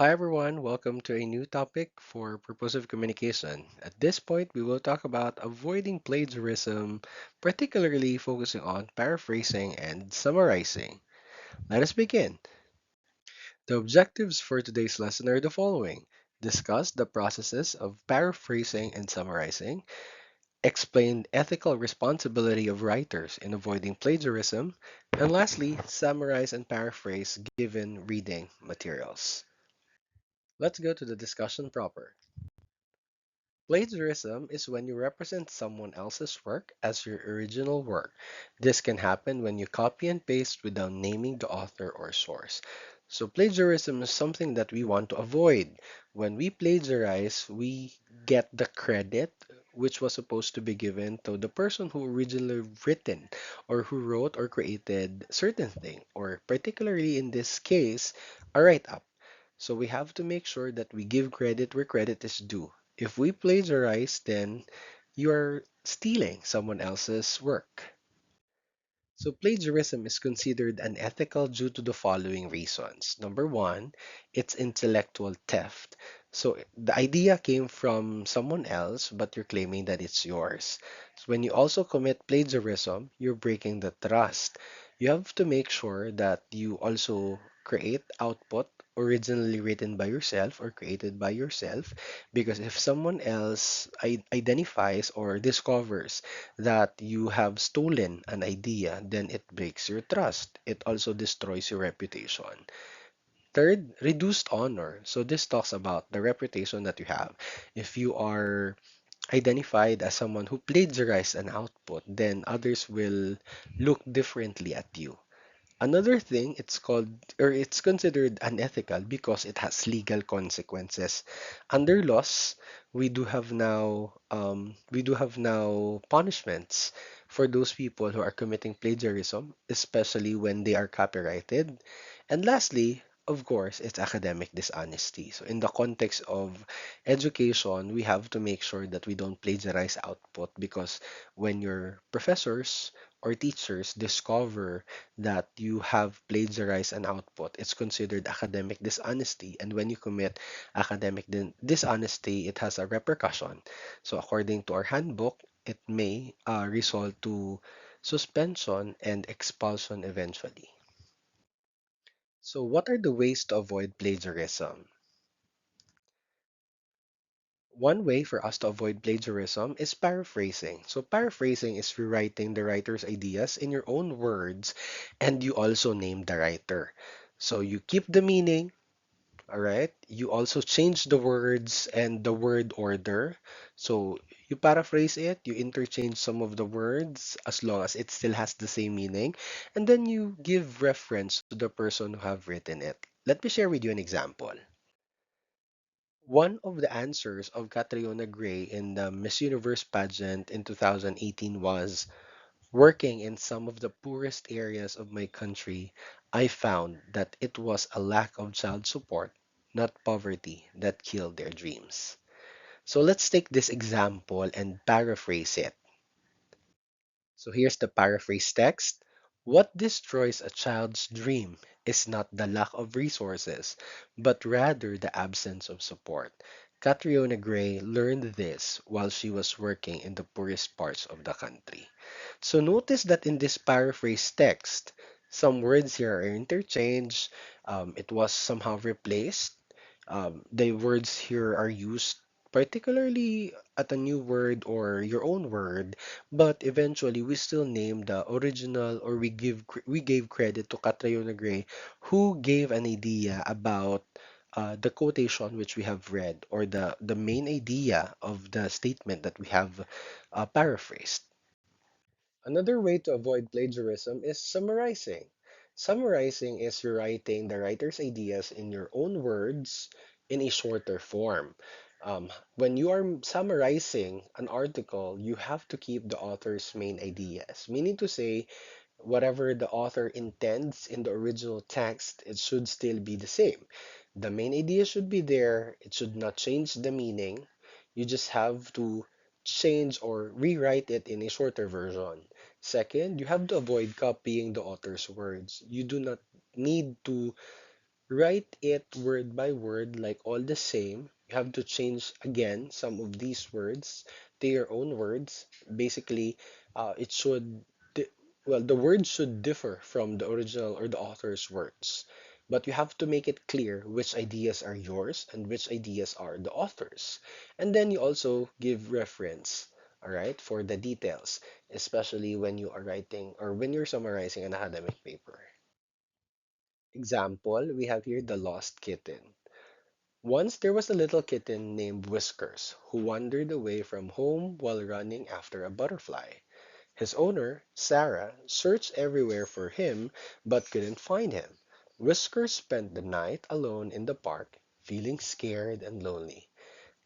Hi everyone, welcome to a new topic for purposive communication. At this point, we will talk about avoiding plagiarism, particularly focusing on paraphrasing and summarizing. Let us begin. The objectives for today's lesson are the following: discuss the processes of paraphrasing and summarizing, explain ethical responsibility of writers in avoiding plagiarism, and lastly, summarize and paraphrase given reading materials. Let's go to the discussion proper. Plagiarism is when you represent someone else's work as your original work. This can happen when you copy and paste without naming the author or source. So, plagiarism is something that we want to avoid. When we plagiarize, we get the credit which was supposed to be given to the person who originally written or who wrote or created certain thing, or particularly in this case, a write-up. So we have to make sure that we give credit where credit is due. If we plagiarize, then you're stealing someone else's work. So plagiarism is considered unethical due to the following reasons. Number one, it's intellectual theft. So the idea came from someone else, but you're claiming that it's yours. So when you also commit plagiarism, you're breaking the trust. You have to make sure that you also create output originally written by yourself or created by yourself, because if someone else identifies or discovers that you have stolen an idea, then it breaks your trust. It also destroys your reputation. Third, reduced honor. So this talks about the reputation that you have. If you are identified as someone who plagiarized an output, then others will look differently at you. Another thing, it's considered unethical because it has legal consequences. Under laws, we do have now punishments for those people who are committing plagiarism, especially when they are copyrighted. And lastly, of course, it's academic dishonesty. So in the context of education, we have to make sure that we don't plagiarize output, because when your professors or teachers discover that you have plagiarized an output, it's considered academic dishonesty. And when you commit academic dishonesty, it has a repercussion. So according to our handbook, it may result to suspension and expulsion eventually. So what are the ways to avoid plagiarism? One way for us to avoid plagiarism is paraphrasing. So paraphrasing is rewriting the writer's ideas in your own words, and you also name the writer. So you keep the meaning, all right? You also change the words and the word order. So you paraphrase it, you interchange some of the words as long as it still has the same meaning, and then you give reference to the person who have written it. Let me share with you an example. One of the answers of Catriona Gray in the Miss Universe pageant in 2018 was, working in some of the poorest areas of my country, I found that it was a lack of child support, not poverty, that killed their dreams. So let's take this example and paraphrase it. So here's the paraphrase text. What destroys a child's dream is not the lack of resources, but rather the absence of support. Catriona Gray learned this while she was working in the poorest parts of the country. So notice that in this paraphrase text, some words here are interchanged, it was somehow replaced. The words here are used particularly at a new word or your own word, but eventually we still name the original, or we gave credit to Catriona Gray, who gave an idea about the quotation which we have read, or the main idea of the statement that we have paraphrased. Another way to avoid plagiarism is summarizing. Summarizing is rewriting the writer's ideas in your own words in a shorter form. When you are summarizing an article, you have to keep the author's main ideas, meaning to say, whatever the author intends in the original text, it should still be the same. The main idea should be there, it should not change the meaning. You just have to change or rewrite it in a shorter version. Second, you have to avoid copying the author's words. You do not need to Write it word by word, like all the same. You have to change again some of these words to your own words. Basically, it should, di- well, the words should differ from the original or the author's words. But you have to make it clear which ideas are yours and which ideas are the author's. And then you also give reference, all right, for the details, especially when you are writing or when you're summarizing an academic paper. Example, we have here the lost kitten. Once there was a little kitten named Whiskers who wandered away from home while running after a butterfly. His owner, Sarah, searched everywhere for him but couldn't find him. Whiskers spent the night alone in the park, feeling scared and lonely.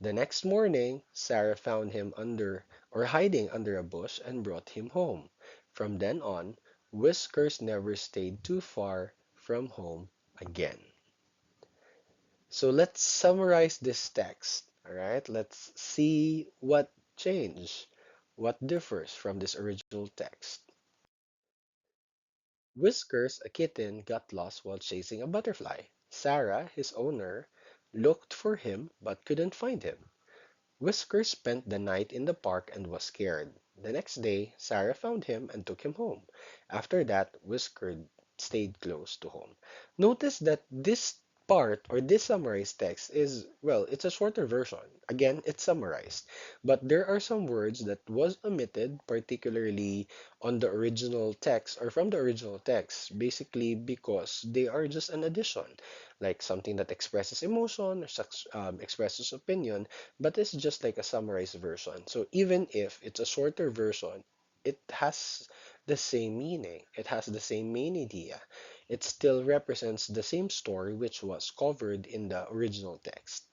The next morning, Sarah found him hiding under a bush and brought him home. From then on, Whiskers never stayed too far from home again. So let's summarize this text. All right, let's see what changed, what differs from this original text. Whiskers, a kitten, got lost while chasing a butterfly. Sarah, his owner, looked for him but couldn't find him. Whiskers spent the night in the park and was scared. The next day, Sarah found him and took him home. After that, Whiskers stayed close to home. Notice that this part or this summarized text is, well, it's a shorter version. Again, it's summarized. But there are some words that was omitted, particularly on the original text or from the original text, basically because they are just an addition, like something that expresses emotion or expresses opinion, but it's just like a summarized version. So even if it's a shorter version, it has the same meaning. It has the same main idea. It still represents the same story which was covered in the original text.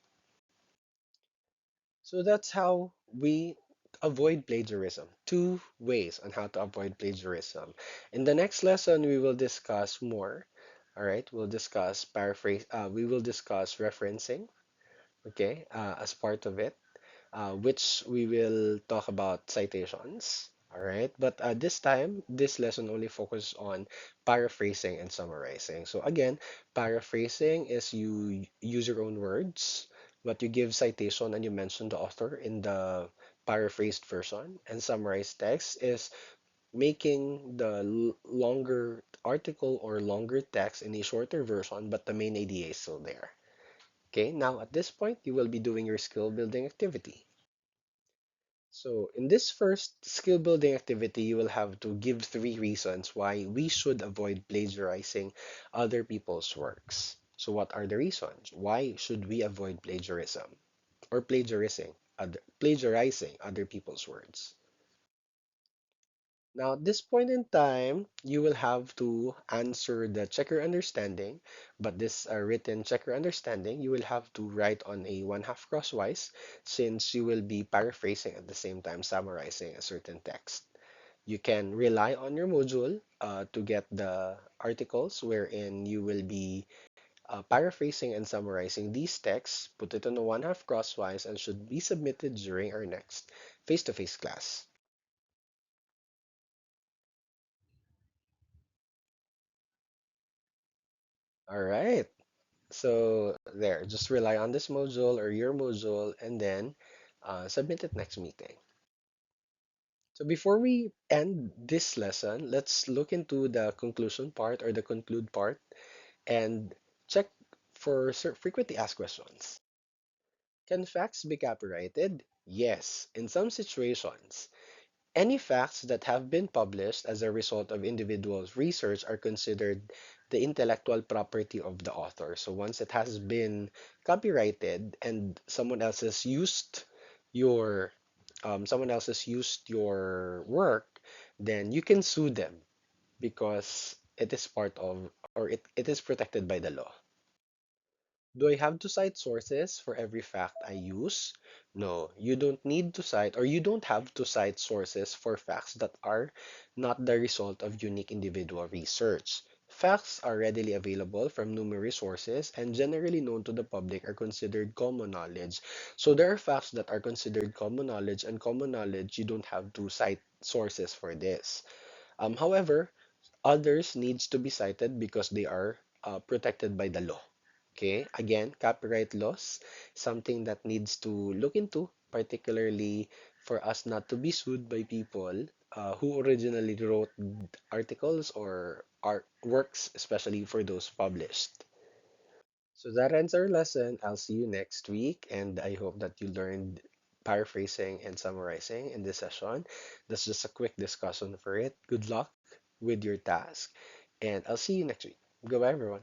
So that's how we avoid plagiarism. Two ways on how to avoid plagiarism. In the next lesson, we will discuss more. All right, we'll discuss we will discuss referencing, okay, as part of it, which we will talk about citations. All right, but this time, this lesson only focuses on paraphrasing and summarizing. So again, paraphrasing is you use your own words, but you give citation and you mention the author in the paraphrased version. And summarized text is making the longer article or longer text in a shorter version, but the main idea is still there. Okay, now at this point, you will be doing your skill building activity. So, in this first skill building activity, you will have to give three reasons why we should avoid plagiarizing other people's works. So, what are the reasons? Why should we avoid plagiarism or plagiarizing other people's words? Now, at this point in time, you will have to answer the check your understanding, but this written check your understanding, you will have to write on a one half crosswise since you will be paraphrasing at the same time summarizing a certain text. You can rely on your module to get the articles wherein you will be paraphrasing and summarizing these texts, put it on a one half crosswise, and should be submitted during our next face-to-face class. All right. So there, just rely on this module or your module and then submit it next meeting. So before we end this lesson, let's look into the conclusion part or the conclude part and check for frequently asked questions. Can facts be copyrighted? Yes, in some situations. Any facts that have been published as a result of individuals' research are considered the intellectual property of the author. So once it has been copyrighted and your someone else has used your work, then you can sue them because it is part of or it is protected by the law. Do I have to cite sources for every fact I use? No, you don't need to cite or you don't have to cite sources for facts that are not the result of unique individual research. Facts are readily available from numerous sources and generally known to the public are considered common knowledge. So there are facts that are considered common knowledge and common knowledge you don't have to cite sources for this. However, others needs to be cited because they are protected by the law. Okay, again, copyright laws, something that needs to look into, particularly for us not to be sued by people who originally wrote articles or art works, especially for those published. So that ends our lesson. I'll see you next week, and I hope that you learned paraphrasing and summarizing in this session. That's just a quick discussion for it. Good luck with your task, and I'll see you next week. Goodbye, everyone.